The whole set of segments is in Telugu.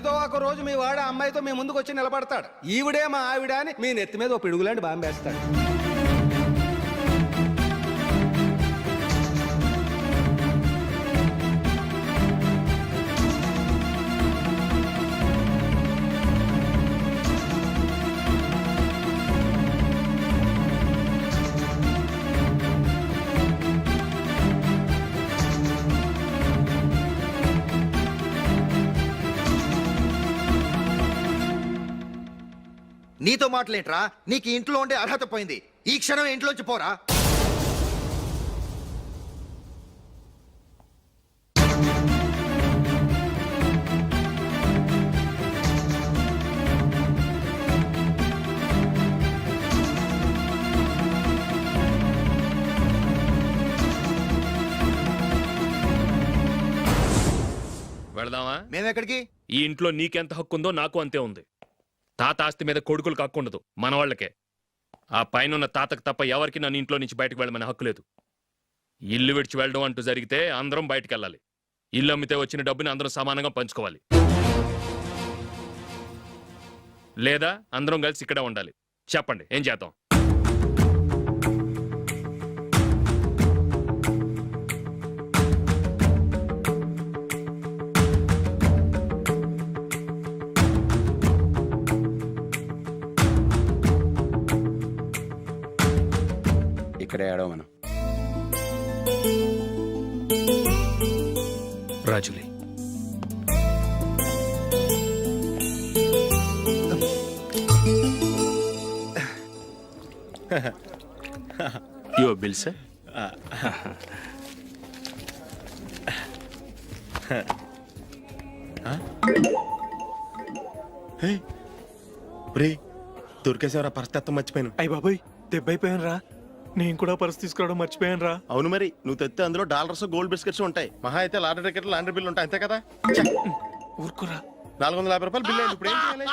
ఏదో ఒక రోజు మీ వాడు అమ్మాయితో మీ ముందుకు వచ్చి నిలబడతాడు. ఈవిడే మా ఆవిడ అని మీ నెత్తి మీద ఓ పిడుగులాంటి బాంబేస్తాడు. నీతో మాటలేంట్రా? నీకు ఇంట్లో ఉండే అర్హత పోయింది. ఈ క్షణం ఇంట్లోంచి పోరా. వెళదామా? మేమెక్కడికి? ఈ ఇంట్లో నీకెంత హక్కు ఉందో నాకు అంతే ఉంది. తాత ఆస్తి మీద కొడుకులు కాకుండదు, మన వాళ్ళకే. ఆ పైన తాతకు తప్ప ఎవరికి నన్ను ఇంట్లో నుంచి బయటకు వెళ్ళమనే హక్కు లేదు. ఇల్లు విడిచి వెళ్ళడం అంటూ జరిగితే అందరం బయటకు వెళ్ళాలి. ఇల్లు అమ్మితే వచ్చిన డబ్బుని అందరం సమానంగా పంచుకోవాలి. లేదా అందరం కలిసి ఇక్కడే ఉండాలి. చెప్పండి, ఏం చేద్దాం? ఇక్కడే ఆడో మనం. రాజులీ, యువర్ బిల్ సార్. దొరికేసేవరా? పరిస్థితి మర్చిపోయాను. అయ్య బాబాయ్, దెబ్బైపోయాను రా. నేను కూడా పర్స్ తీసుకురావడం మర్చిపోయాను రా. అవును మరి, నువ్వు తెస్తే అందులో డాలర్స్ గోల్డ్ బిస్కెట్స్ ఉంటాయి. మహా అయితే లాటరీ టికెట్ లాండ్రీ బిల్లు ఉంటాయి, అంతే కదా? ఊరుకురా. 450 రూపాయలు బిల్లు అయింది. ఇప్పుడు ఏం చేయాలి?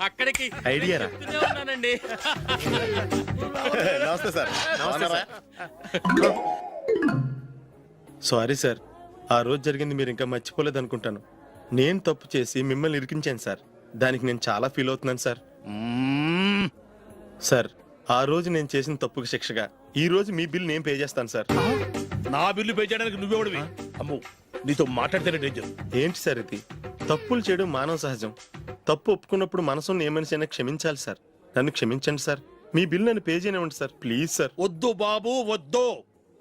అక్కడికి ఐడియా రా. ఉన్నానండి. నమస్తే సార్. సారీ సార్, ఆ రోజు జరిగింది మీరు ఇంకా మర్చిపోలేదు అనుకుంటాను. నేను తప్పు చేసి మిమ్మల్ని ఇరికించాను సార్. దానికి నేను చాలా ఫీల్ అవుతున్నాను సార్. సార్, ఆ రోజు నేను చేసిన తప్పుకి శిక్షగా ఈ రోజు మీ బిల్ నేను పే చేస్తాను సార్. నా బిల్లు పే చేయడానికి నువ్వెవడివి? అమ్మో, నీతో మాట్లాడితేనే డేంజర్. ఏంటి సార్ ఇది? తప్పులు చేయడం మానవ సహజం. తప్పు ఒప్పుకున్నప్పుడు మనసుని ఏ మనిషి అయినా క్షమించాలి సార్. నన్ను క్షమించండి సార్. మీ బిల్ నన్ను పే చేయనివ్వండి సార్, ప్లీజ్ సార్. వద్దు బాబు, వద్దు.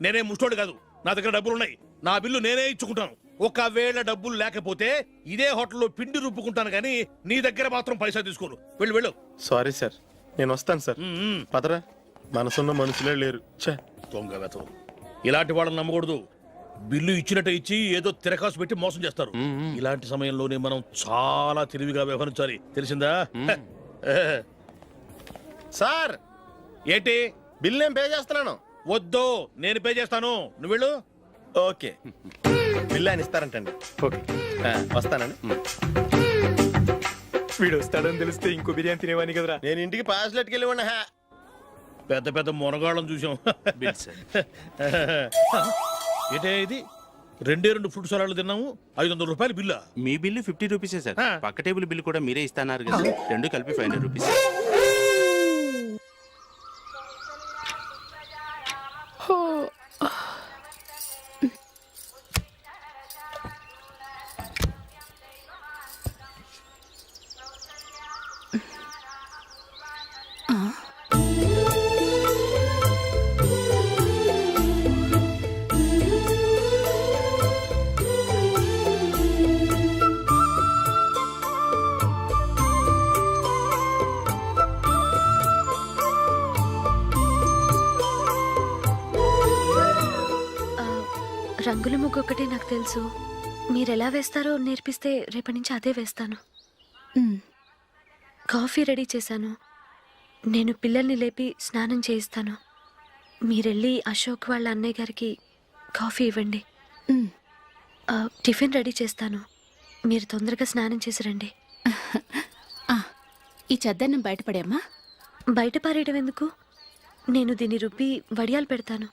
నేనే ముష్టోడు కాదు, నా దగ్గర డబ్బులు ఉన్నాయి. నా బిల్లు నేనే ఇచ్చుకుంటాను. ఒకవేళ డబ్బులు లేకపోతే ఇదే హోటల్లో పిండి రుబ్బుకుంటాను, కానీ నీ దగ్గర మాత్రం పైసా తీసుకోను. వెళ్ళు వెళ్ళు. సారీ సార్, నేను వస్తాను సార్. పదరా, మనసున్న మనుషులే లేరు. దొంగ వెతవు. ఇలాంటి వాళ్ళని నమ్మకూడదు. బిల్లు ఇచ్చినట్టు ఇచ్చి ఏదో తిరకాసు పెట్టి మోసం చేస్తారు. ఇలాంటి సమయంలోనే మనం చాలా తెలివిగా వ్యవహరించాలి, తెలిసిందా? సార్, ఏంటి? బిల్ నేను పే చేస్తున్నాను. వద్దు, నేను పే చేస్తాను, నువ్వు వెళ్ళు. ఓకే, బిల్ ఆయన ఇస్తారంటండి. ఓకే, వస్తానండి. వీడు వస్తాడని తెలిస్తే ఇంకో బిర్యానీ తినేవాని కదరా. నేను ఇంటికి పాస్లెట్కి వెళ్ళి ఉన్నా. పెద్ద పెద్ద మునగాళ్ళం చూసాం. Bill sir. ఏంటే ఇది? 2 ఫ్రూట్ సలాడ్లు తిన్నాము, 500 రూపాయలు బిల్లా? మీ బిల్లు 50 రూపీసే సార్. పక్క టేబుల్ బిల్లు కూడా మీరే ఇస్తాన్నారు కదా, రెండు కలిపి 500 రూపీస్. రంగుల ముగ్గు ఒకటే నాకు తెలుసు. మీరెలా వేస్తారో నేర్పిస్తే రేపటి నుంచి అదే వేస్తాను. కాఫీ రెడీ చేశాను. నేను పిల్లల్ని లేపి స్నానం చేయిస్తాను. మీరెళ్ళి అశోక్ వాళ్ళ అన్నయ్య గారికి కాఫీ ఇవ్వండి. టిఫిన్ రెడీ చేస్తాను. మీరు తొందరగా స్నానం చేసి రండి. ఈ చెద్దన్నం బయటపడేమ్మా. బయట పారేయడం ఎందుకు? నేను దీన్ని రుబ్బి వడియాలు పెడతాను.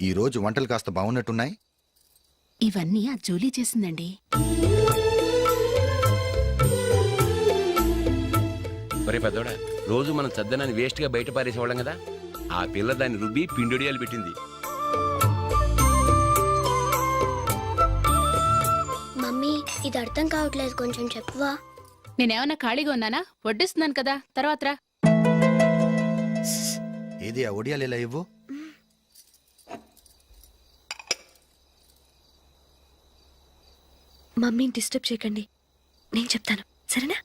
ఈ రోజు వంటలు కాస్త బాగున్నట్టున్నాయి. ఇవన్నీ ఆ జూలీ చేసిందండి. ఒరే పెద్దోడా, రోజు మనం చద్దనాన్ని వేస్ట్ గా బయట పారేసేవాళ్ళం కదా, ఆ పిల్ల దాన్ని రుబ్బి పిండొడియాలు పెట్టింది. మమ్మీ ఇది అర్థం కావట్లేదు, కొంచెం చెప్పువా. నేనేమన్నా ఖాళీగా ఉన్నానా? వడ్డిస్తున్నాను కదా, తర్వాత రా. ఏది ఆ ఒడియాలు ఎలా ఇవ్వు. మమ్మీని డిస్టర్బ్ చేయకండి, నేను చెప్తాను సరేనా?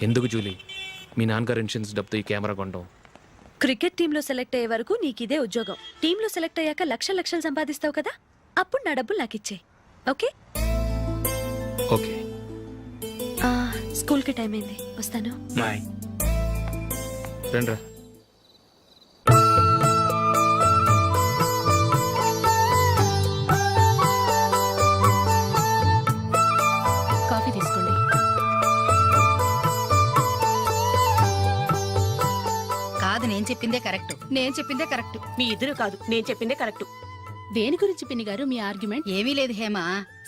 ఎందుకు జూలీ మీ నాన్నగారు ఇన్సూరెన్స్ డబ్బుతో ఈ కెమెరా కొనడం? క్రికెట్ టీంలో సెలెక్ట్ అయ్యే వరకు నీకిదే ఉద్యోగం. టీంలో సెలెక్ట్ అయ్యాక లక్షలు లక్షలు సంపాదిస్తావు కదా, అప్పుడు నా డబ్బులు నాకు ఇచ్చే. ఓకే? ఓకే. స్కూల్కి టైం అయింది, వస్తాను. బాయ్. రండ్రా. కాఫీ తీసుకోండి. కాదు, నేను చెప్పిందే కరెక్ట్. నేను చెప్పిందే కరెక్ట్. మీ ఇద్దరు కాదు, నేను చెప్పిందే కరెక్ట్. దేని గురించి పిన్ని గారు మీ ఆర్గ్యుమెంట్? ఏమీ లేదు హేమ.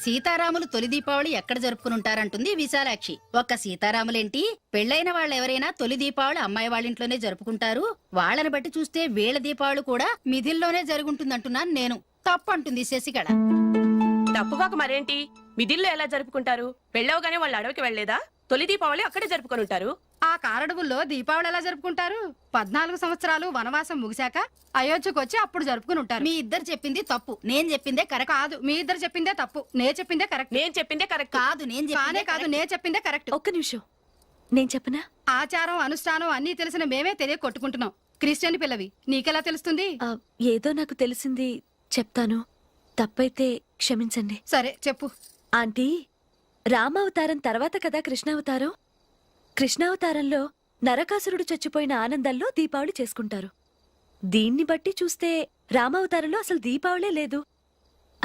సీతారాములు తొలి దీపావళి ఎక్కడ జరుపుకుంటారంటుంది విశాలాక్షి. ఒక్క సీతారాములేంటి, పెళ్ళైన వాళ్ళెవరైనా తొలి దీపావళి అమ్మాయి వాళ్ళ ఇంట్లోనే జరుపుకుంటారు. వాళ్ళని బట్టి చూస్తే వీళ్ళ దీపావళి కూడా మిథిల్లోనే జరుగుంటుందంటున్నాను నేను. తప్పు అంటుంది శశికళ. తప్పుగాక మరేంటి, మిదిల్లో ఎలా జరుపుకుంటారు? పెళ్ళవగానే వాళ్ళు అడవికి వెళ్లేదా? తొలి దీపావళి అక్కడే జరుపుకొని ఉంటారు. ఆ కారడవుల్లో దీపావళి ఎలా జరుపుకుంటారు? 14 సంవత్సరాలు వనవాసం ముగిశాక అయోధ్యకు వచ్చి అప్పుడు జరుపుకుని ఉంటారు. మీ ఇద్దరు చెప్పింది తప్పు, నేను చెప్పిందే కరెక్ట్. కాదు, మీ ఇద్దరు చెప్పిందే తప్పు, నేను చెప్పిందే కరెక్ట్. నేను చెప్పిందే కరెక్ట్. కాదు, నేను చెప్పిందే కరెక్ట్. ఒక్క నిమిషం, నేను చెప్పనా? ఆచారం అనుష్ఠానం అన్నీ తెలిసిన మేమే తెలియ కొట్టుకుంటున్నాం. క్రిస్టియన్ పిల్లవి, నీకెలా తెలుస్తుంది? ఏదో నాకు తెలిసింది చెప్తాను, తప్పైతే క్షమించండి. సరే చెప్పు. ఆంటీ, రామావతారం తర్వాత కదా కృష్ణావతారం. కృష్ణావతారంలో నరకాసురుడు చచ్చిపోయిన ఆనందంలో దీపావళి చేసుకుంటారు. దీన్ని బట్టి చూస్తే రామావతారంలో అసలు దీపావళే లేదు.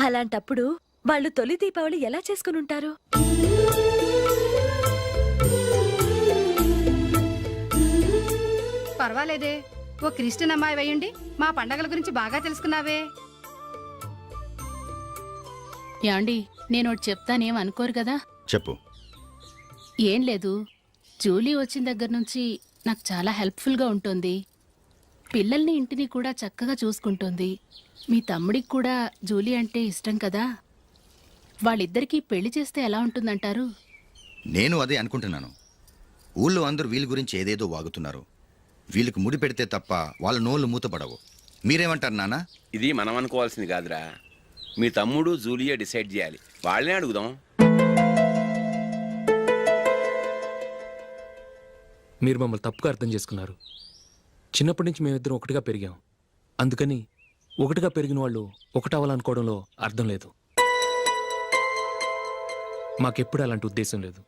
అలాంటప్పుడు వాళ్ళు తొలి దీపావళి ఎలా చేసుకునుంటారు? పర్వాలేదే, ఓ క్రిస్టియన్ అమ్మాయి వేయండి, మా పండగల గురించి బాగా తెలుసుకున్నావే. యాండి, నేను ఒకటి చెప్తానేం అనుకోరు కదా? చెప్పు. ఏం లేదు, జూలీ వచ్చిన దగ్గర నుంచి నాకు చాలా హెల్ప్ఫుల్గా ఉంటుంది. పిల్లల్ని ఇంటిని కూడా చక్కగా చూసుకుంటుంది. మీ తమ్ముడికి కూడా జూలీ అంటే ఇష్టం కదా. వాళ్ళిద్దరికీ పెళ్లి చేస్తే ఎలా ఉంటుందంటారు? నేను అదే అనుకుంటున్నాను. ఊళ్ళో అందరూ వీళ్ళ గురించి ఏదేదో వాగుతున్నారు. వీళ్ళకి ముడి పెడితే తప్ప వాళ్ళ నోళ్ళు మూతపడవు. మీరేమంటారు నాన్న? ఇది మనం అనుకోవాల్సింది కాదురా, మీ తమ్ముడు జూలియా డిసైడ్ చేయాలి. వాళ్ళనే అడుగుదాం. మీరు మమ్మల్ని తప్పుగా అర్థం చేసుకున్నారు. చిన్నప్పటి నుంచి మేమిద్దరం ఒకటిగా పెరిగాం. అందుకని ఒకటిగా పెరిగిన వాళ్ళు ఒకటవ్వాలనుకోవడంలో అర్థం లేదు. మాకెప్పుడు అలాంటి ఉద్దేశం లేదు.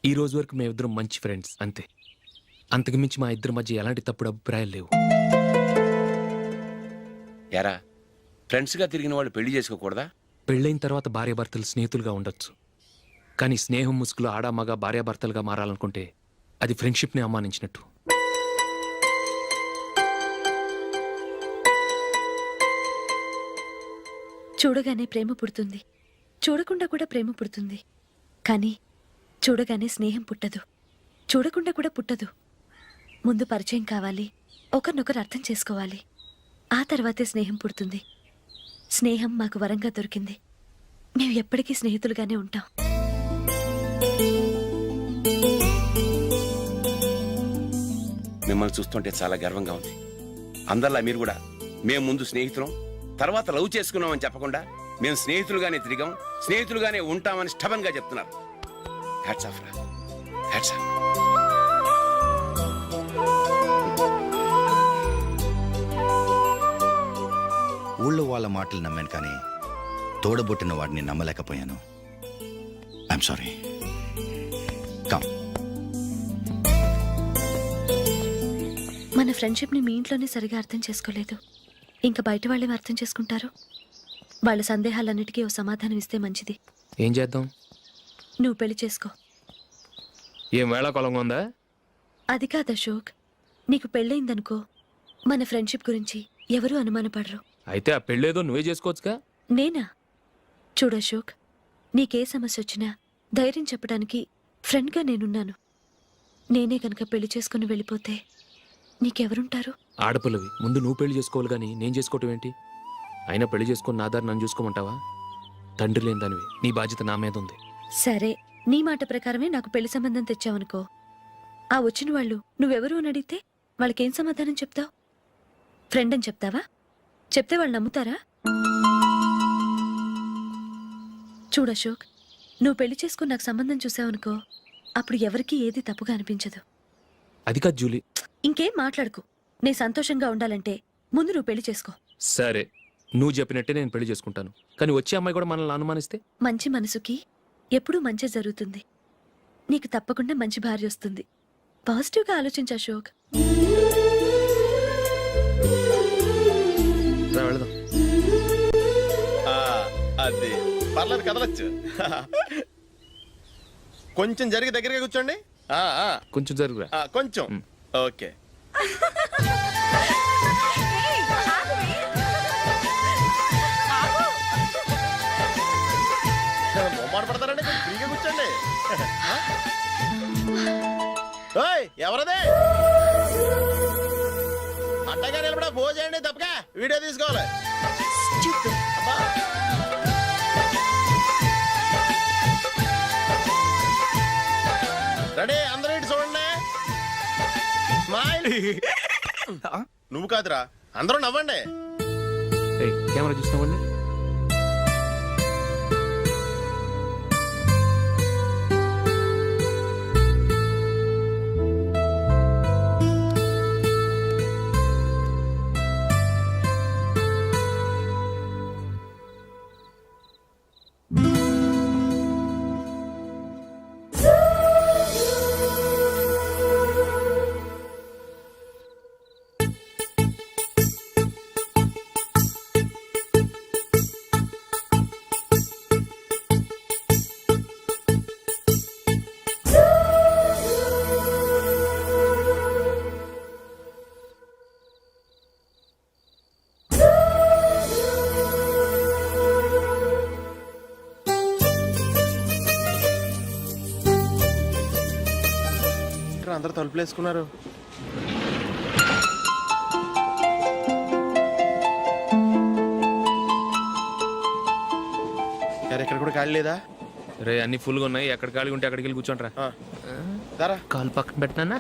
ఈ రోజు వరకు మేమిద్దరం మంచి ఫ్రెండ్స్ అంతే. అంతకుమించి మా ఇద్దరి మధ్య ఎలాంటి తప్పుడు అభిప్రాయాలు లేవు. ఎరా, ఫ్రెండ్స్గా తిరిగిన వాళ్ళు పెళ్లి చేసుకోకూడదా? పెళ్ళైన తర్వాత భార్యాభర్తలు స్నేహితులుగా ఉండొచ్చు. కానీ స్నేహం ముసుగులో ఆడామగ భార్యాభర్తలుగా మారాలనుకుంటే అది ఫ్రెండ్షిప్ని అవమానించినట్టు. చూడగానే ప్రేమ పుడుతుంది, చూడకుండా కూడా ప్రేమ పుడుతుంది. కానీ చూడగానే స్నేహం పుట్టదు, చూడకుండా కూడా పుట్టదు. ముందు పరిచయం కావాలి, ఒకరినొకరు అర్థం చేసుకోవాలి, ఆ తర్వాతే స్నేహం పుడుతుంది. స్నేహం మాకు వరంగా దొరికింది. మేము ఎప్పటికీ స్నేహితులుగానే ఉంటాం. మిమ్మల్ని చూస్తుంటే చాలా గర్వంగా ఉంది. అందరిలా మీరు కూడా మేము ముందు స్నేహితులం, తర్వాత లవ్ చేసుకున్నామని చెప్పకుండా మేము స్నేహితులుగానే తిరిగాం, స్నేహితులుగానే ఉంటామని స్టబన్ గా చెప్తున్నారు. హ్యాట్స్ ఆఫ్ రా, హ్యాట్స్ ఆఫ్. ఊళ్ళో వాళ్ళ మాటలు నమ్మాను, కానీ తోడబుట్టిన వాడిని నమ్మలేకపోయాను. I'm sorry. కమ్. మన ఫ్రెండ్షిప్ని మీ ఇంట్లోనే సరిగా అర్థం చేసుకోలేదు, ఇంకా బయట వాళ్ళేం అర్థం చేసుకుంటారు? వాళ్ళ సందేహాలన్నిటికీ ఓ సమాధానం ఇస్తే మంచిది. ఏం చేద్దాం? నువ్వు పెళ్లి చేసుకో. ఏం వేళాకొలంగా ఉందా? అది కాదు అశోక్, నీకు పెళ్ళయిందనుకో, మన ఫ్రెండ్షిప్ గురించి ఎవరూ అనుమానపడరు. అయితే ఆ పెళ్ళేదో నువ్వే చేసుకోవచ్చుగా. నేనా? చూడు అశోక్, నీకే సమస్య వచ్చినా ధైర్యం చెప్పడానికి ఫ్రెండ్గా నేనున్నాను. నేనే గనక పెళ్లి చేసుకుని వెళ్ళిపోతే నీకెవరుంటారు? ఆడపిల్లవి ముందు నువ్వు పెళ్లి చేసుకోవాలి కానీ నేను చేసుకోవటం ఏంటి? అయినా పెళ్లి చేసుకుని నా దారి నన్ను చూసుకోమంటావా? తండ్రి లేని దానివి, నీ బాధ్యత నా మీద ఉంది. సరే, నీ మాట ప్రకారమే నాకు పెళ్లి సంబంధం తెచ్చావనుకో, ఆ వచ్చిన వాళ్ళు నువ్వెవరు అని అడిగితే వాళ్ళకేం సమాధానం చెప్తావు? ఫ్రెండ్ అని చెప్తావా? చెప్తే వాళ్ళు నమ్ముతారా? చూడు అశోక్, నువ్వు పెళ్లి చేసుకుని నాకు సంబంధం చూసావనుకో, అప్పుడు ఎవరికీ ఏది తప్పుగా అనిపించదు. అది కాదు జూలీ. ఇంకేం మాట్లాడుకు. నేను సంతోషంగా ఉండాలంటే ముందు నువ్వు పెళ్లి చేసుకో. సరే, నువ్వు చెప్పినట్టే నేను పెళ్లి చేసుకుంటాను. కానీ వచ్చే అమ్మాయి కూడా మనల్ని అనుమానిస్తే? మంచి మనసుకి ఎప్పుడూ మంచి జరుగుతుంది. నీకు తప్పకుండా మంచి భార్య వస్తుంది. పాజిటివ్గా ఆలోచించు అశోక్. రా, వెళదాం. అది పర్లేదు, కదలచ్చు. కొంచెం జరిగి దగ్గరగా కూర్చోండి. కొంచెం జరుగురా. కొంచెం. ఓకే. మొమ్మాట పడతారండి, కొంచెం ఫ్రీగా కూర్చోండి. ఓయ్, ఎవరదే? అట్టగా నిలబడా భోజ చేయండి, తప్పగా వీడియో తీసుకోవాలి. అబ్బా. రెడీ, అందరూ ఇటు చూడండి. స్మైల్. నువ్వు కాదురా, అందరూ నవ్వండి. ఏయ్, కెమెరా చూసినావండి. అందరూ తలుపులు వేసుకున్నారు. ఎక్కడ కూడా ఖాళీ లేదా? రే, అన్ని ఫుల్గా ఉన్నాయి. ఎక్కడ ఖాళీ ఉంటే అక్కడికి వెళ్ళి కూర్చోండి రా. కాలు పక్కన పెట్టినా.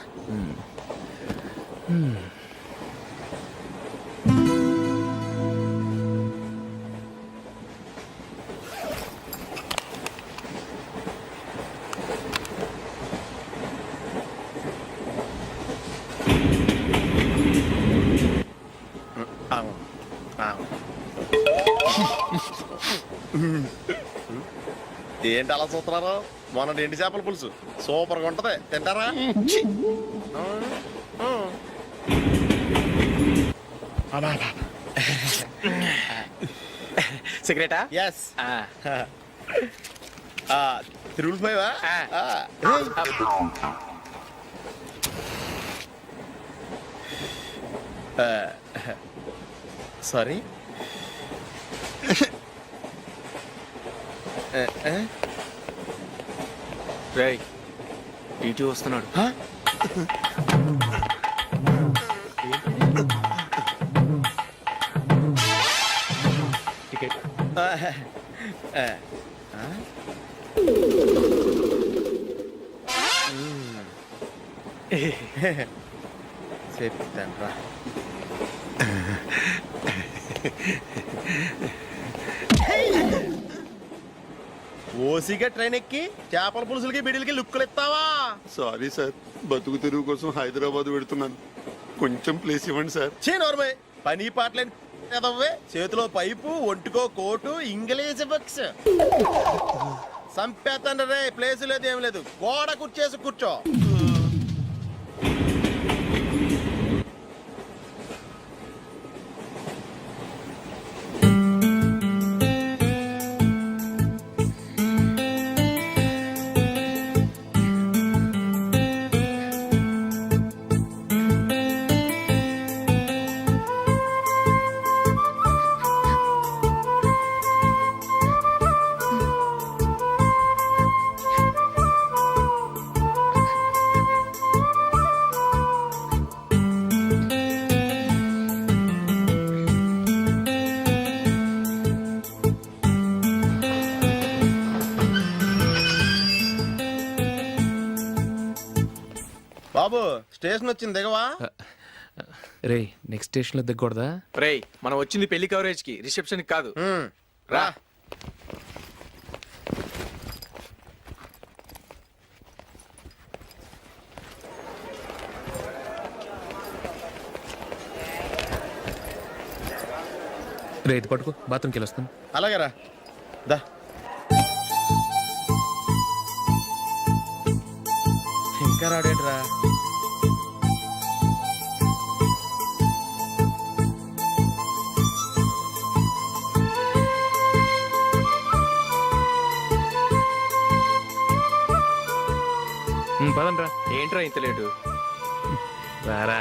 ఏంటి అలా చూస్తున్నారు? మొన్న ఎండి చేపల పులుసు సూపర్గా ఉంటది, తింటారా? సిగరెటా? ఎస్. తిరుగుపోయావా? సారీ. రేయ్, టీటీ వస్తున్నాడు. టికెట్. చెప్తాను రా. ఓసిగా ట్రైన్ ఎక్కి చేపల పులుసులకి బిడిలకి లుక్కులు ఇస్తావా? సారీ సార్, బతుకు తెరువు కోసం హైదరాబాద్ పెడుతున్నాను, కొంచెం ప్లేస్ ఇవ్వండి సార్. నోర్మే, పని పాటలేని చేతిలో పైపు, ఒంటికో కోటు, ఇంగ్లీష్ బుక్స్. సంపేతండ్రి రే, ప్లేస్ లేదు ఏం లేదు, గోడ కుర్చేసి కూర్చో. బాబు స్టేషన్ వచ్చింది, దిగవా? రే నెక్స్ట్ స్టేషన్ లో దిగకూడదా? రేయ్ మనం వచ్చింది పెళ్లి కవరేజ్ కి, రిసెప్షన్ కి కాదు. రా. రే ఇది పట్టుకో, బాత్రూమ్కి వెళ్ళొస్తాను. అలాగే రా. దా. ఇంకా రాడేంట్రా? పదండ్రా. ఏంట్రా ఇంత లేటు? రారా.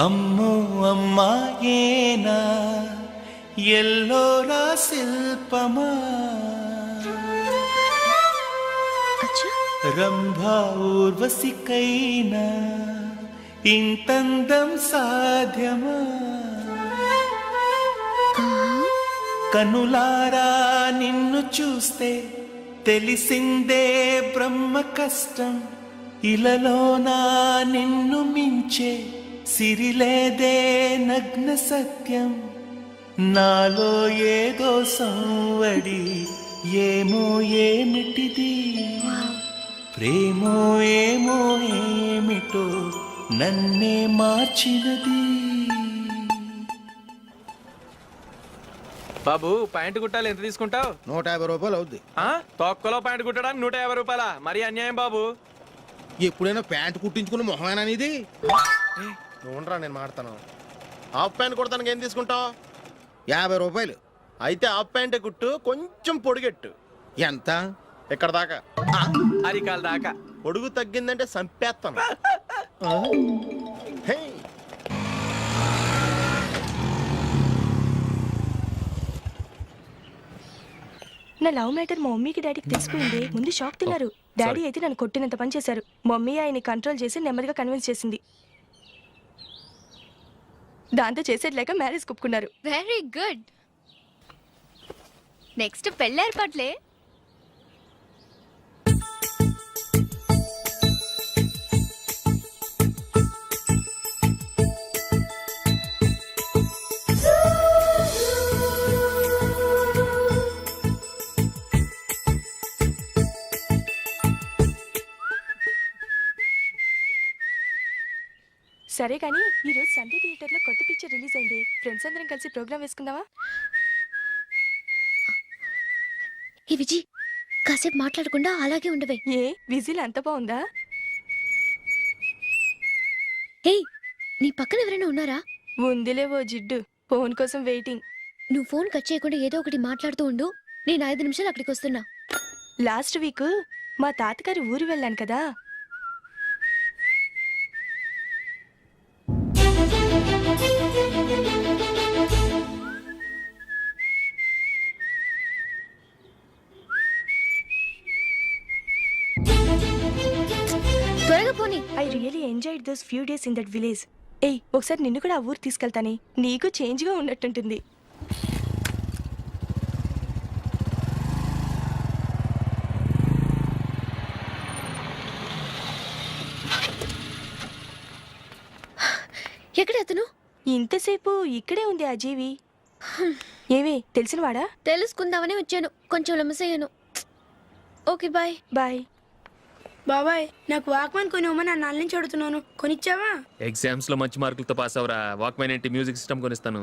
అమ్మో అమ్మాయేనా ఎల్లోరా శిల్పమా, రంభా ఊర్వశికైనా ఇంతందం సాధ్యమా, కనులారా నిన్ను చూస్తే తెలిసిందే బ్రహ్మ కష్టం, ఇలలోనా నిన్ను మించే సిరిలేదే నగ్న సత్యం, నాలో ఏదో సంవడి ఏమో ఏమిటిది, ప్రేమో ఏమో ఏమిటో నన్నే మార్చినది. బాబు ప్యాంటు కుట్టాలి, ఎంత తీసుకుంటావు? 150 రూపాయలు అవుద్ది. తొక్కలో ప్యాంటు కుట్టడానికి 150 రూపాయల? మరి అన్యాయం బాబు. ఎప్పుడైనా ప్యాంట్ కుట్టించుకున్న మొహమేనా ఇది? నువ్వురా, నేను మాడతాను. హాఫ్ ప్యాంట్ కుడతానికి ఏం తీసుకుంటావు? 50 రూపాయలు. అయితే హాఫ్ ప్యాంటే కుట్టు, కొంచెం పొడిగెట్టు. ఎంత? ఇక్కడ దాకా, అరికాల దాకా. పొడుగు తగ్గిందంటే సంపేస్తాను. నా లవ్ మ్యాటర్ మా మమ్మీకి డాడీకి తెలిసిపోయింది. ముందు షాక్ తిన్నారు. డాడీ అయితే నన్ను కొట్టినంత పని చేశారు. మమ్మీ ఆయన్ని కంట్రోల్ చేసి నెమ్మదిగా కన్విన్స్ చేసింది. దాంతో చేసేట్లేక మ్యారేజ్ ఒప్పుకున్నారు. Very good. నెక్స్ట్ పెళ్లి ఏర్పాట్లే. సరే కానీ ఈ రోజు సండే థియేటర్ లో కొత్త పిక్చర్ రిలీజ్ అయింది. ఫ్రెండ్స్ అందరం కలిసి ప్రోగ్రామ్ వేసుకుందామా? ఈ విజి కాసేపు మాట్లాడకుండా అలాగే ఉండవే. ఏ విజిల్ అంత బాగుందా? ఏయ్, నీ పక్కన ఎవరైనా ఉన్నారా? ఉందిలే ఓ జిడ్డు, ఫోన్ కోసం వెయిటింగ్. నువ్వు ఫోన్ కట్ చేయకుండా ఏదో ఒకటి మాట్లాడుతూ ఉండు. నేను 5 నిమిషాలు అక్కడికి వస్తున్నా. లాస్ట్ వీక్ మా తాతగారి ఊరు వెళ్ళాను కదా, really enjoyed those few days in that village. ఏయ్, ఒకసారి నిన్ను కూడా ఆ ఊరు తీసుకెళ్తానే, నీకు చేంజ్గా ఉన్నట్టుంటుంది. ఎక్కడ అతను? ఇంతసేపు ఇక్కడే ఉంది ఆ జీవి. ఏవే, తెలిసినవాడా? తెలుసుకుందామని వచ్చాను, కొంచెం లెమసయ్యాను. Okay bye. బాయ్. బాబాయ్, నాకు వాక్మాన్ కొని ఇవ్వమని నా నాన్న నుంచి అడుగుతున్నాను, కొనిచ్చావా? ఎగ్జామ్స్ లో మంచి మార్కులతో పాస్ అవరా, వాక్మెన్ ఏంటి మ్యూజిక్ సిస్టమ్ కొనిస్తాను.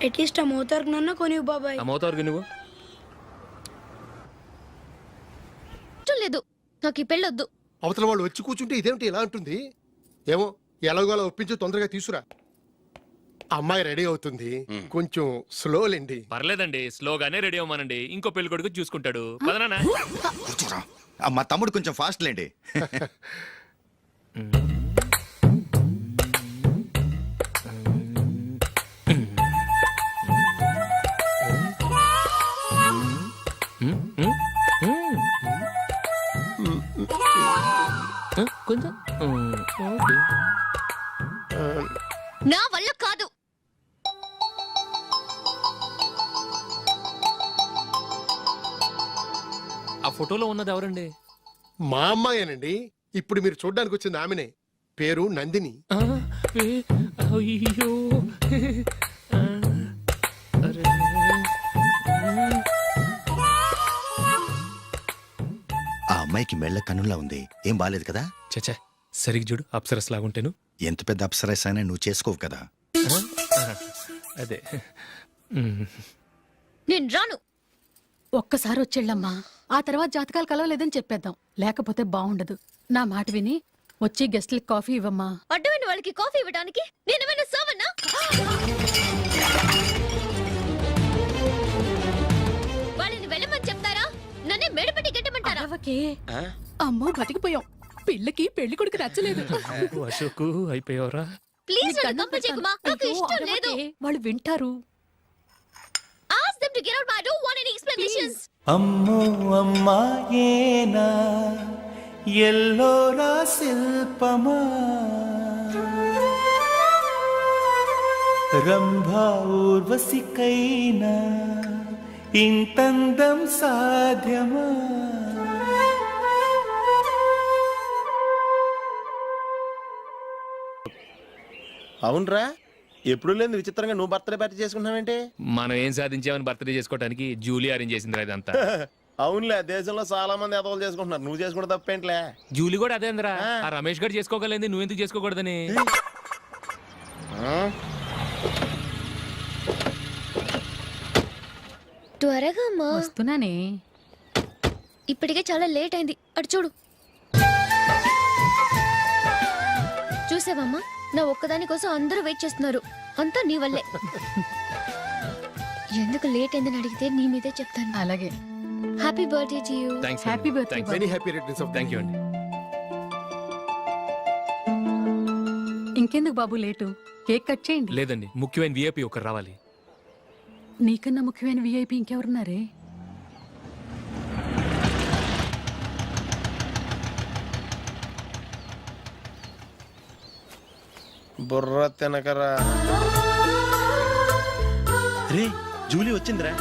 అట్లీస్ట్ ఆ మోతార్కు నన్న కొనివ్వు బాబాయ్. ఆ మోతారు నువ్వు లేదు, నాకు ఈ పెళ్ళొద్దు. అవతల వాళ్ళు వచ్చి కూర్చుంటే ఇదేమిటి ఇలా ఉంటుంది? ఏమో ఎలాగోలా ఒప్పించి తొందరగా తీసురా. అమ్మాయి రెడీ అవుతుంది, కొంచెం స్లోలేండి. పర్లేదండి, స్లోగానే రెడీ అవ్వమానండి, ఇంకో పెళ్లి కొడుకు చూసుకుంటాడు. పదనా కూర్చోరా. మా తమ్ముడు కొంచెం ఫాస్ట్ లేండి. కొంచెం నా వల్ల కాదు. ఆ ఫోటోలో ఉన్నది ఎవరండి? మా అమ్మాయేనండి. ఇప్పుడు మీరు చూడ్డానికి వచ్చింది ఆమెనే. పేరు నందిని. అయ్యో ఆ అమ్మాయికి మెళ్ళ కన్నులా ఉంది, ఏం బాలేదు కదా? చచ్చా, సరిగ్గా చూడు, అప్సరస్ లాగుంటేను. ఎంత పెద్ద అప్సరస్ అయినా నువ్వు చేసుకోవు కదా. అదే నేను రాను. ఒక్కసారి వచ్చేళ్ళమ్మా, ఆ తర్వాత జాతకాలు కలవలేదని చెప్పేద్దాం, లేకపోతే బాగుండదు. నా మాట విని వచ్చి గెస్ట్లకి కాఫీ ఇవ్వమ్మా. అడ్డమైన వాళ్ళకి కాఫీ ఇవ్వడానికి నేనేమైనా సోమన్నా? వాళ్ళని వెళ్ళమని చెప్తారా, నన్నే మేడపట్టి గెట్టమంటారా? అమ్మో, బతికిపోయాం. పిల్లకి పెళ్లి కొడుకు నచ్చలేదు. అశోక్ అయిపోయావరా? ప్లీజ్ నన్ను కంపల్ చేయకుమా, నాకు ఇష్టం లేదు. వాళ్ళు వింటారు. Ask them to get out, but I don't want any explanations. అమ్మో అమ్మాయేనా ఎల్లోరా శిల్పమా రంభా ఊర్వశికైనా ఇంతందం సాధ్యమా? అవునరా, ఎప్పుడు లేని విచిత్రంగా నువ్వు బర్త్డే పార్టీ చేసుకుంటున్నావేంటి? మనం ఏం సాధించామని బర్త్డే చేసుకోవడానికి జూలీ అరేంజ్ చేసింది ఇదంతా. అవునులే, దేశంలో చాలా మంది ఎదవలు చేసుకుంటున్నారు, నువ్వు చేసుకుంటే తప్పేంట్లే. జూలీ కూడా అదే అందరా. ఆ రమేష్ గారు చేసుకోగలేదు, నువ్వు ఎందుకు చేసుకోకూడదని. త్వరగా అమ్మా. వస్తున్నానే. ఇప్పటికే చాలా లేట్ అయింది, అటు చూడు. చూసావమ్మా, నా ఒక్కదాని కోసం అందరూ వెయిట్ చేస్తున్నారు, అంతా నీ వల్లే. ఎందుకు లేట్ అయిందని అడిగితే నీ మీదే చెప్తాను. అలాగే. Happy birthday to you. Happy birthday. Many happy returns of thank you అండి. ఇంకెందుకు బాబు లేటు, కేక్ కట్ చేయండి. లేదండి, ముఖ్యమైన విఐపి ఒకరు రావాలి. నీకన్నా ముఖ్యమైన విఐపి ఇంకెవరున్నారే? బుర్ర తినకరా. రే, జూలీ వచ్చిందిరా.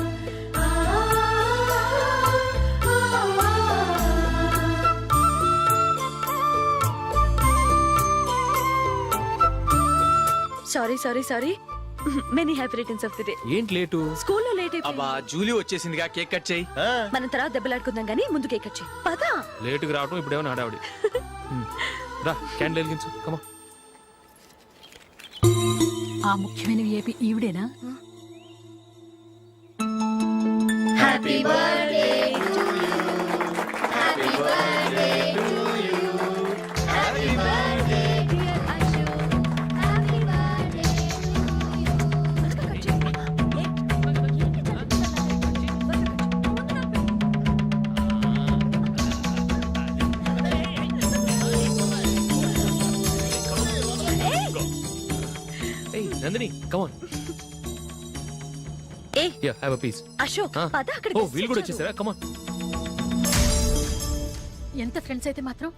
Sorry sorry sorry, many happy returns of the day. ఏంటి లేటు? స్కూల్లో లేట్ అయిపోయింది. అబ్బా, జూలీ వచ్చేసిందిగా, కేక్ కట్ చేయి. మనం తర్వాత దెబ్బలాడుకుందాం గానీ ముందు కేక్ కట్ చేయి. పదా. లేటుగా రావటం ఇప్పుడేమో నాడావిడి. రా, క్యాండిల్ వెలిగించు, కమా. ఆ ముఖ్యమైన విఐపి ఈవిడేనా? Happy birthday to you, happy birthday to you, happy birthday dear Ashok, happy birthday Hey, Nandini, come on. Hey, here, have a piece. Ashok, Huh? పద అక్కడికి. Oh, వీళ్ళు కూడా వచ్చేసారా? Come on. ఎంత ఫ్రెండ్స్ అయితే మాత్రం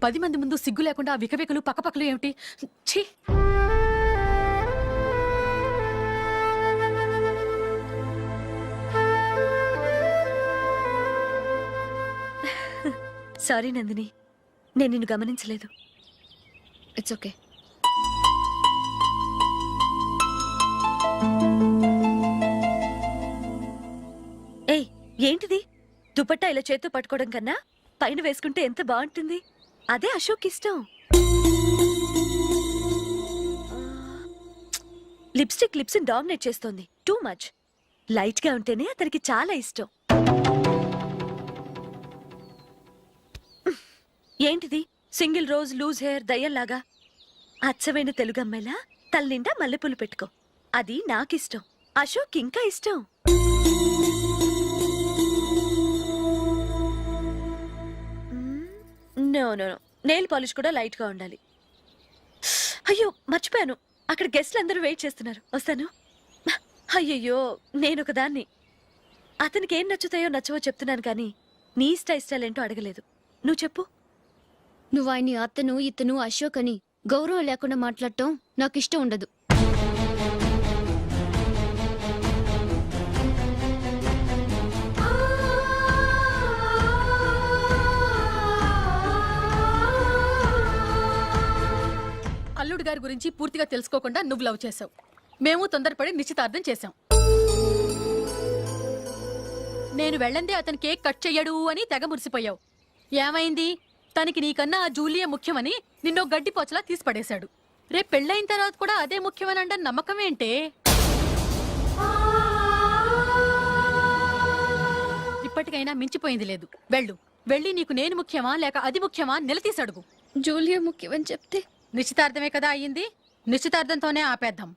10 మంది ముందు సిగ్గు లేకుండా ఆ వికవికలు పక్కపక్కలు ఏమిటి? ఛీ! సారీ నందిని, నేను నిన్ను గమనించలేదు. It's okay. ఏయ్, ఏంటిది? దుపట్టా ఇలా చేత్తో పట్టుకోవడం కన్నా పైన వేసుకుంటే ఎంత బాగుంటుంది. అదే అశోక్ ఇష్టం. లిప్స్టిక్ లిప్స్ డామినేట్ చేస్తోంది. Too much. లైట్ గా ఉంటేనే అతనికి చాలా ఇష్టం. ఏంటిది? సింగిల్ రోజ్ లూజ్ హెయిర్ దయ్యంలాగా. అచ్చమైన తెలుగు అమ్మాయిలా తల్లిండా మల్లెపూలు పెట్టుకో. అది నాకిష్టం. అశోక్ ఇంకా ఇష్టం. No no no, nail polish కూడా లైట్ గా ఉండాలి. అయ్యో మర్చిపోయాను, అక్కడ గెస్ట్లు అందరూ వెయిట్ చేస్తున్నారు. వస్తాను. అయ్యయ్యో, నేను ఒకదాన్ని. అతనికి ఏం నచ్చుతాయో నచ్చవో చెప్తున్నాను కానీ నీ ఇష్టాలేంటో అడగలేదు. నువ్వు చెప్పు. నువ్వు ఆయన్ని అతను ఇతను అశోక్ అని గౌరవం లేకుండా మాట్లాడటం నాకు ఇష్టం ఉండదు. అల్లుడు గారి గురించి పూర్తిగా తెలుసుకోకుండా నువ్వు లవ్ చేసావు. మేము తొందరపడి నిశ్చితార్థం చేశాం. నేను వెళ్ళందే అతను కేక్ కట్ చెయ్యడు అని తెగ మురిసిపోయావు. ఏమైంది? తనకి నీకన్నా ఆ జూలియే ముఖ్యమని నిన్నో గడ్డిపోచలా తీసిపడేశాడు. రేపు పెళ్ళైన తర్వాత కూడా అదే ముఖ్యమని అంటే నమ్మకం ఏంటే? ఇప్పటికైనా మించిపోయింది లేదు. వెళ్ళు. వెళ్ళి నీకు నేను ముఖ్యమా లేక అది ముఖ్యమా నిలదీసి అడుగు. జూలియా ముఖ్యమని చెప్తే నిశ్చితార్థమే కదా అయ్యింది. నిశ్చితార్థంతోనే ఆపేద్దాం.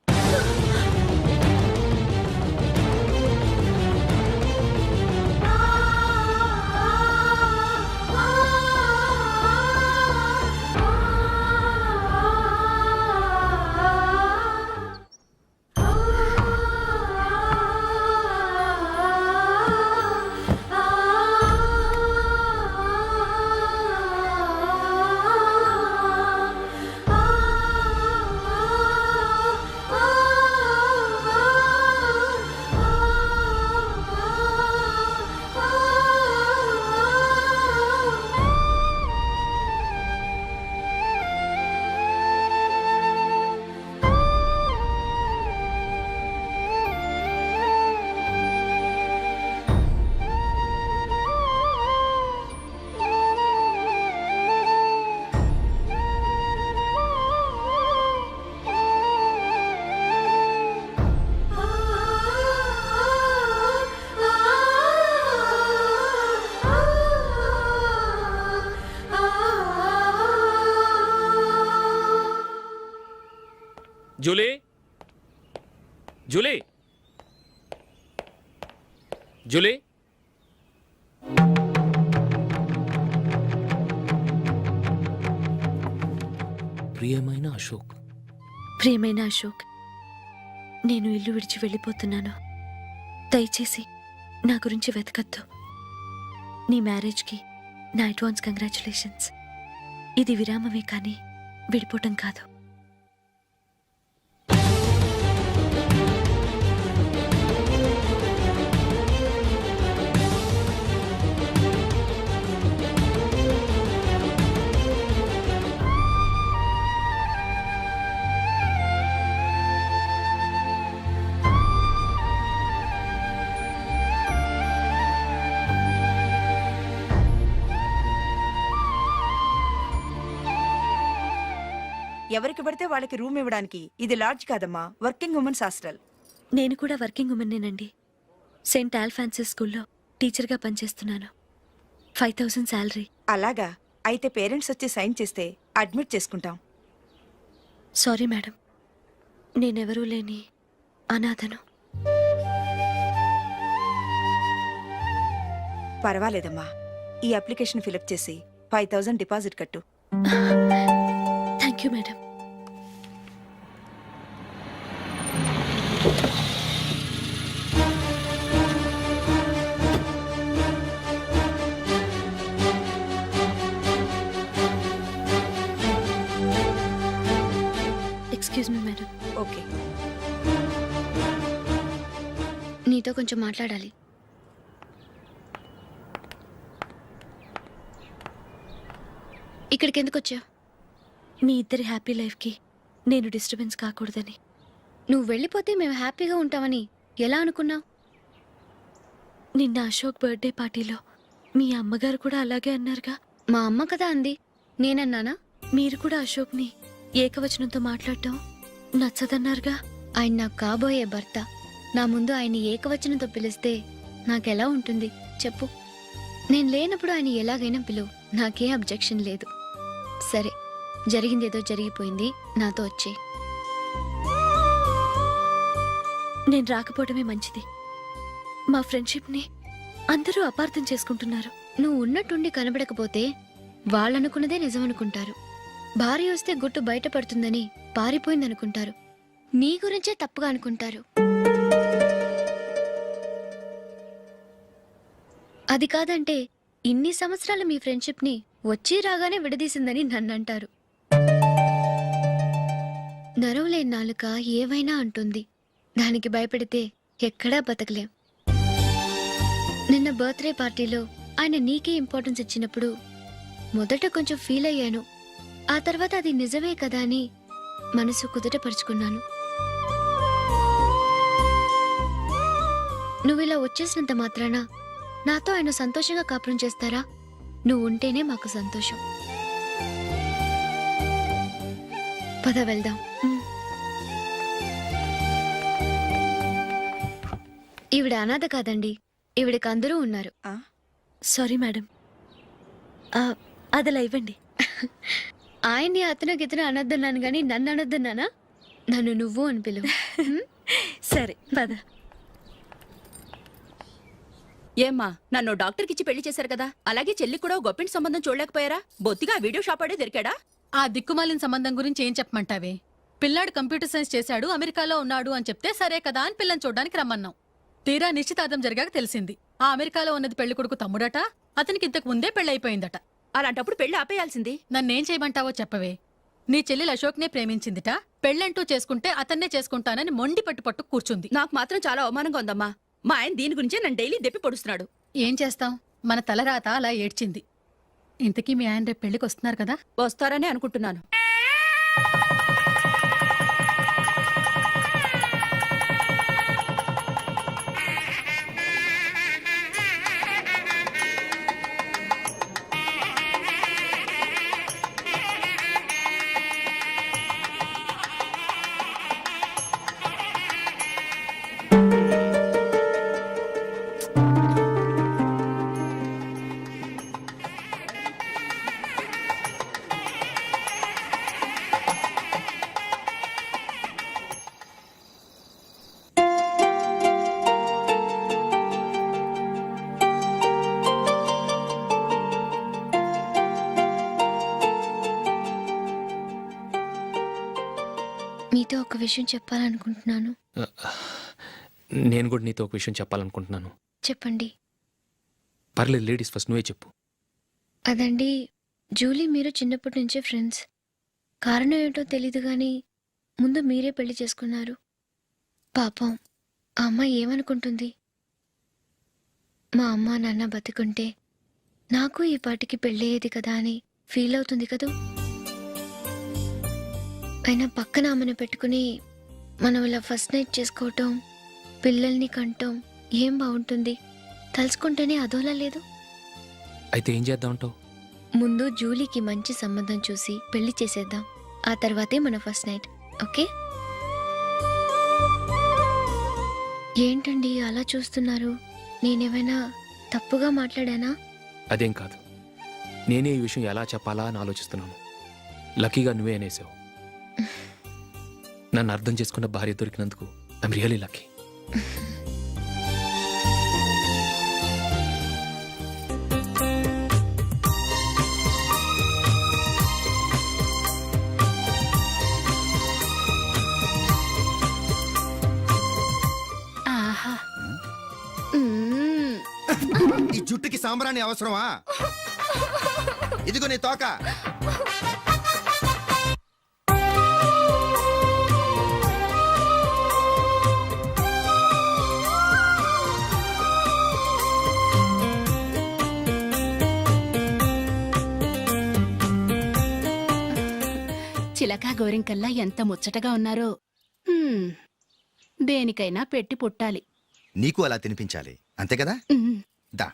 Julie, Julie, Julie. ప్రియమైన అశోక్. ప్రియమైన అశోక్, నేను ఇల్లు విడిచి వెళ్ళిపోతున్నాను. దయచేసి నా గురించి వెతకద్దు. నీ మ్యారేజ్కి నా అడ్వాన్స్ కంగ్రాచులేషన్స్. ఇది విరామమే కానీ విడిపోవటం కాదు. ఎవరికి పడితే వాళ్ళకి రూమ్ ఇవ్వడానికి ఇది లాడ్జ్ కాదమ్మా, వర్కింగ్ ఉమెన్స్ హాస్టల్. నేను కూడా వర్కింగ్ ఉమెన్నేనండి. సెయింట్ ఆల్ఫాన్సిస్ స్కూల్లో టీచర్గా పనిచేస్తున్నాను. 5000 శాలరీ. అలాగా? అయితే పేరెంట్స్ వచ్చి సైన్ చేస్తే అడ్మిట్ చేసుకుంటాం. సారీ మేడం, నేనెవరూ లేని అనాథను. పర్వాలేదమ్మా, ఈ అప్లికేషన్ ఫిలప్ చేసి 5000 డిపాజిట్ కట్టు. Thank you madam. నీతో కొంచెం మాట్లాడాలి. ఇక్కడికి ఎందుకు వచ్చావు? మీ ఇద్దరి హ్యాపీ లైఫ్కి నేను డిస్టర్బెన్స్ కాకూడదని. నువ్వు వెళ్ళిపోతే మేము హ్యాపీగా ఉంటామని ఎలా అనుకున్నావు? నిన్న అశోక్ బర్త్డే పార్టీలో మీ అమ్మగారు కూడా అలాగే అన్నారుగా. మా అమ్మ కదా అంది, నేనన్నానా? మీరు కూడా అశోక్ని ఏకవచనంతో మాట్లాడటం నచ్చదన్నారుగా. ఆయన నాకు కాబోయే భర్త. నా ముందు ఆయన ఏకవచనంతో పిలిస్తే నాకెలా ఉంటుంది చెప్పు? నేను లేనప్పుడు ఆయన ఎలాగైనా పిలువు, నాకే అబ్జెక్షన్ లేదు. సరే, జరిగిందేదో జరిగిపోయింది, నాతో వచ్చే. నేను రాకపోవడమే మంచిది. మా ఫ్రెండ్షిప్ని అందరూ అపార్థం చేసుకుంటున్నారు. నువ్వు ఉన్నట్టుండి కనబడకపోతే వాళ్ళనుకున్నదే నిజమనుకుంటారు. భార్య వస్తే గుట్టు బయటపడుతుందని పారిపోయిందనుకుంటారు. నీ గురించే తప్పుగా అనుకుంటారు. అది కాదంటే ఇన్ని సంవత్సరాలు మీ ఫ్రెండ్షిప్ని వచ్చి రాగానే విడదీసిందని నన్నంటారు. నరవలేని నాలుక ఏవైనా అంటుంది. దానికి భయపడితే ఎక్కడా బతకలేం. నిన్న బర్త్డే పార్టీలో ఆయన నీకే ఇంపార్టెన్స్ ఇచ్చినప్పుడు మొదట కొంచెం ఫీల్ అయ్యాను. ఆ తర్వాత అది నిజమే కదా అని మనసు కుదుటపరుచుకున్నాను. నువ్విలా వచ్చేసినంత మాత్రాన నాతో ఆయన సంతోషంగా కాపురం చేస్తారా? నువ్వు ఉంటేనే మాకు సంతోషం. పద వెళ్దాం. ఈవిడ అనాథ కాదండి, ఈవిడకి అందరూ ఉన్నారు. సారీ మేడం, అదలా ఇవ్వండి. ఆయన్ని అతను గితను అనొద్దన్నాను గాని నన్ను అనొద్దన్నానా? నన్ను నువ్వు అని పిలువు. సరే పద. ఏమ్మా, నన్ను డాక్టర్కి ఇచ్చి పెళ్లి చేశారు కదా, అలాగే చెల్లి కూడా గొప్పింటి సంబంధం చూడలేకపోయారా? బొత్తిగా వీడియో షాప్ ఆడే దొరికాడా? ఆ దిక్కుమాలిన సంబంధం గురించి ఏం చెప్పమంటావే? పిల్లాడు కంప్యూటర్ సైన్స్ చేశాడు, అమెరికాలో ఉన్నాడు అని చెప్తే సరే కదా అని పిల్లని చూడడానికి రమ్మన్నాం. తీరా నిశ్చితార్థం జరిగాక తెలిసింది ఆ అమెరికాలో ఉన్నది పెళ్లి కొడుకు తమ్ముడట, అతనికి ఇంతకు ముందే పెళ్ళైపోయిందట. అలాంటప్పుడు పెళ్లి ఆపేయాల్సింది. నన్నేం చేయమంటావో చెప్పవే. నీ చెల్లెలు అశోక్నే ప్రేమించిందిట, పెళ్ళంటూ చేసుకుంటే అతన్నే చేసుకుంటానని మొండి పట్టు కూర్చుంది. నాకు మాత్రం చాలా అవమానంగా ఉందమ్మా. మా ఆయన దీని గురించే నన్ను డైలీ దెప్పి పొడుస్తున్నాడు. ఏం చేస్తాం, మన తలరాత అలా ఏడ్చింది. ఇంతకీ మీ ఆయన రేపు పెళ్లికి వస్తున్నారు కదా? వస్తారని అనుకుంటున్నాను. మీతో ఒక విషయం చెప్పాలనుకుంటున్నాను. నేను కూడా నీతో ఒక విషయం చెప్పాలనుకుంటున్నాను. చెప్పండి. పర్లేదు, లేడీస్ ఫస్ట్, నువ్వే చెప్పు. అదండి, జూలీ మీరు చిన్నప్పటి నుంచే ఫ్రెండ్స్. కారణం ఏంటో తెలీదు కానీ ముందు మీరే పెళ్లి చేసుకున్నారు. పాపం ఆ అమ్మాయి ఏమనుకుంటుంది? మా అమ్మ నాన్న బతికుంటే నాకు ఈ పాటికి పెళ్ళయ్యేది కదా అని ఫీల్ అవుతుంది కదూ. అయినా పక్కన ఆమెను పెట్టుకుని మనం ఇలా ఫస్ట్ నైట్ చేసుకోవటం, పిల్లల్ని కంటాం, ఏం బాగుంటుంది? తలుచుకుంటేనే అదోలా లేదు. అయితే ఏం చేద్దామంటావు? ముందు జూలీకి మంచి సంబంధం చూసి పెళ్లి చేసేద్దాం, ఆ తర్వాతే మన ఫస్ట్ నైట్. ఓకే? ఏంటండి అలా చూస్తున్నారు? నేనేమైనా తప్పుగా మాట్లాడానా? అదేం కాదు, నేనే ఈ విషయం ఎలా చెప్పాలా అని ఆలోచిస్తున్నాను. లక్కీగా నువ్వే అనేసావు. నన్ను అర్థం చేసుకున్న భార్య దొరికినందుకు ఐఎమ్ రియలీ లక్కీ. ఆహా, ఈ జుట్టుకి సాంబ్రాణి అవసరమా? ఇదిగో నీ తోక. చిలకా గోరింకల్లా ఎంత ముచ్చటగా ఉన్నారో. దేనికైనా పెట్టి పుట్టాలి. నీకు అలా తినిపించాలి అంతే కదా. ఉమ్. దా.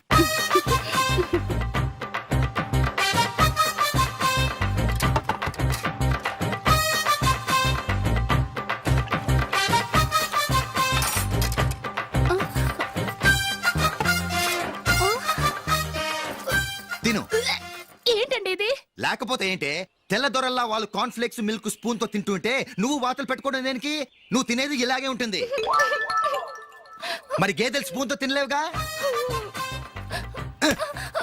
తిను. ఏంటండి ఇది? లేకపోతే ఏంటే, తెల్ల దొరల్లా వాళ్ళు కార్న్ఫ్లేక్స్ మిల్క్ స్పూన్ తో తింటుంటే నువ్వు వాతలు పెట్టుకోవడం దేనికి? నువ్వు తినేది ఇలాగే ఉంటుంది. మరి గేదెలు స్పూన్ తో తినలేవుగా.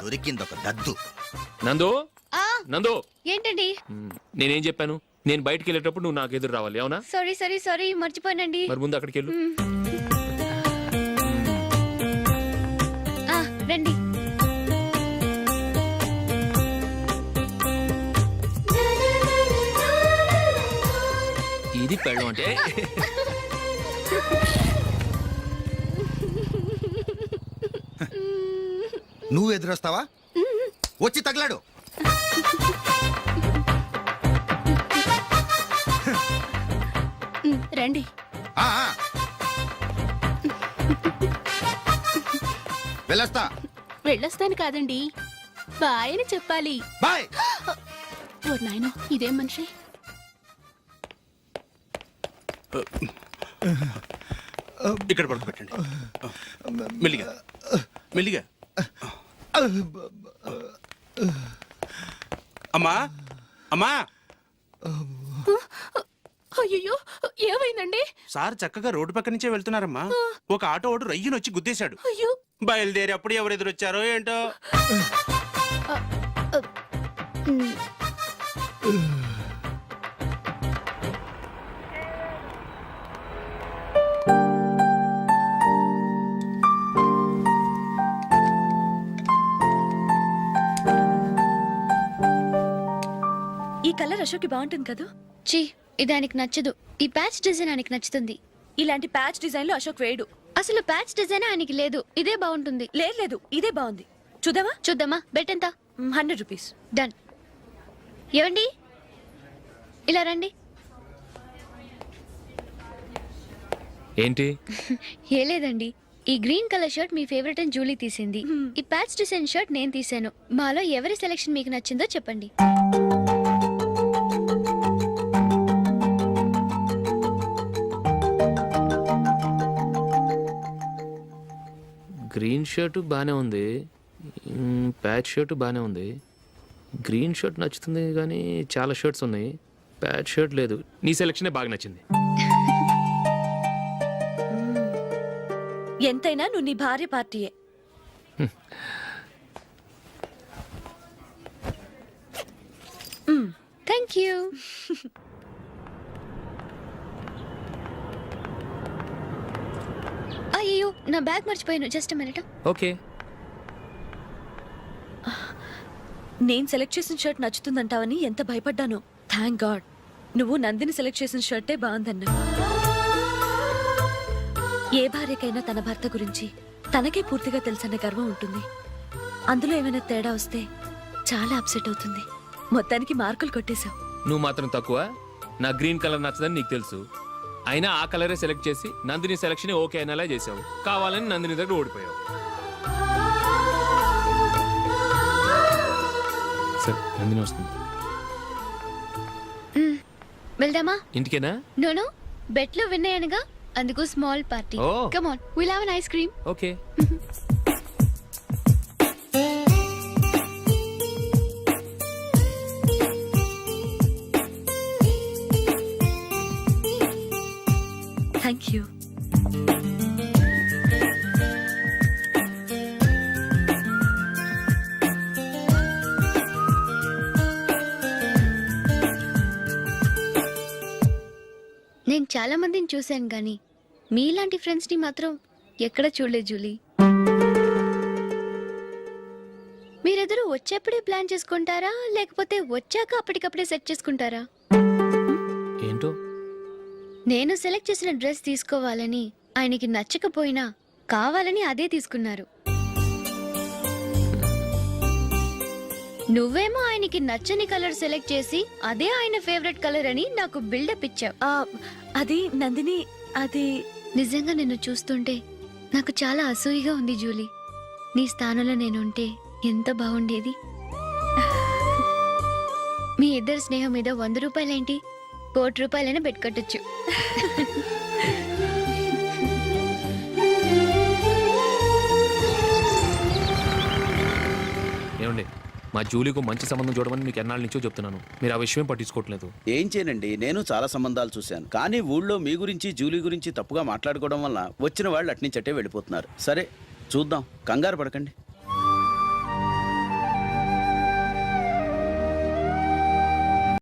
దొరికింది ఒక దద్దు. నందు నందు, ఏంటండి? నేనేం చెప్పాను? నేను బయటికి వెళ్ళేటప్పుడు నువ్వు నాకు ఎదురు రావాలి, అవునా? సారీ మర్చిపోయానండి. మరి ముందు అక్కడికి వెళ్ళు. రండి. ఇది పెళ్ళం అంటే. నువ్వు ఎదురొస్తావా? వచ్చి తగలాడు. రండి. ఆ, ఆ. వెళ్ళొస్తా. వెళ్ళొస్తాను కాదండి, బాయ్ అని చెప్పాలి. బాయ్. ఓ నాయనో, ఇదేం మనిషి? ఇక్కడ పడుకోబెట్టండి. మెల్లిగా మెల్లిగా. అమ్మా అమ్మా. అయ్యో, ఏమైందండి? సార్ చక్కగా రోడ్డు పక్క నుంచే వెళ్తున్నారమ్మా. ఒక ఆటో ఓడు రయ్యను వచ్చి గుద్దేశాడు. అయ్యో. బయలుదేరి అప్పుడు ఎవరు ఎదురొచ్చారో ఏంటో. ఈ కలర్ అశోక్కి బాగుంటుంది కదా. చీ, ఇది ఆయనకి నచ్చదు. ఈ ప్యాచ్ డిజైన్ ఆయనకి నచ్చుతుంది. ఇలాంటి ప్యాచ్ డిజైన్ లో అశోక్ వేయడు. అసలు ప్యాచ్ డిజైన్ ఆయనకి లేదు. ఇదే బాగుంటుంది. లేదు, ఇదే బాగుంది. చూద్దామా? బెట్ ఎంత? 100 రూపీస్. డన్. ఏవండి, ఇలా రండి. ఏంటి? ఏ లేదండి, ఈ గ్రీన్ కలర్ షర్ట్ మీ ఫేవరెట్ అని జూలీ తీసింది. ఈ ప్యాచ్ డిజైన్ షర్ట్ నేను తీసాను. మాలో ఎవరి సెలెక్షన్ మీకు నచ్చిందో చెప్పండి. గ్రీన్ షర్ట్ బానే ఉంది, ప్యాచ్ షర్ట్ బానే ఉంది. గ్రీన్ షర్ట్ నచ్చుతుంది కానీ చాలా షర్ట్స్ ఉన్నాయి, ప్యాచ్ షర్ట్ లేదు. నీ సెలెక్షనే బాగా నచ్చింది. ఎంతైనా నువ్వు నీ భార్య పార్టీయే. Thank you. అయ్యో, నా బ్యాగ్ మర్చిపోయాను. Just minute. ఓకే. నేను సెలెక్ట్ చేసిన షర్ట్ నచ్చుతుందంటావని ఎంత భయపడ్డాను. థ్యాంక్ గాడ్ నువ్వు నందిని సెలెక్ట్ చేసిన షర్టే బాగుందన్నా. ఏ భార్యకైనా తన భర్త గురించి తనకే పూర్తిగా తెలుసన్న గర్వం ఉంటుంది. అందులో ఏమైనా తేడా వస్తే చాలా అప్సెట్ అవుతుంది. మొత్తానికి మార్కులు కొట్టేశావు. నువ్వు మాత్రం తక్కువ. నా గ్రీన్ కలర్ నచ్చదని నీకు తెలుసు, అయినా ఆ కలరే సెలెక్ట్ చేసి నందిని సెలెక్షన్ ఓకే అనేలా చేసావు. కావాలని నందిని దగ్గర ఓడిపోయావు. సరే, నందిని వస్తుంది. వెళ్దామా? ఇంటికేనా? నోను, బెట్లు విన్నాయనగా, అందుకు small party. Oh. Come on, will have an ice cream. Okay. Thank you. నేను చాలా మందిని చూశాను కానీ మీలాంటి ఫ్రెండ్స్ని మాత్రం ఎక్కడ చూడలేదు జూలీ. మీరెదరూ వచ్చేప్పుడే ప్లాన్ చేసుకుంటారా, లేకపోతే వచ్చాక అప్పటికప్పుడే సెట్ చేసుకుంటారా? ఏంటో నేను సెలెక్ట్ చేసిన డ్రెస్ తీసుకోవాలని ఆయనకి నచ్చకపోయినా కావాలని అదే తీసుకున్నారు. నువ్వేమో ఆయనకి నచ్చని కలర్ సెలెక్ట్ చేసి అదే ఆయన ఫేవరెట్ కలర్ అని నాకు బిల్డప్ ఇచ్చావు. అది నందిని, అది నిజంగా నిన్ను చూస్తుంటే నాకు చాలా అసూయగా ఉంది జూలీ. నీ స్థానంలో నేనుంటే ఎంత బాగుండేది. మీ ఇద్దరు స్నేహం మీద 100 రూపాయలేంటి, 1 కోటి రూపాయలైనా పెట్టుకట్టచ్చు. ఏమండి, మా జూలీకు మంచి సంబంధం చూడమని మీకు ఎన్నాళ్ళ నుంచో చెప్తున్నాను. మీరు ఆ విషయం పట్టించుకోవట్లేదు. ఏం చేయనండి, నేను చాలా సంబంధాలు చూశాను. కానీ ఊళ్ళో మీ గురించి జూలీ గురించి తప్పుగా మాట్లాడుకోవడం వల్ల వచ్చిన వాళ్ళు అట్నుంచట్టే వెళ్ళిపోతున్నారు. సరే చూద్దాం, కంగారు పడకండి.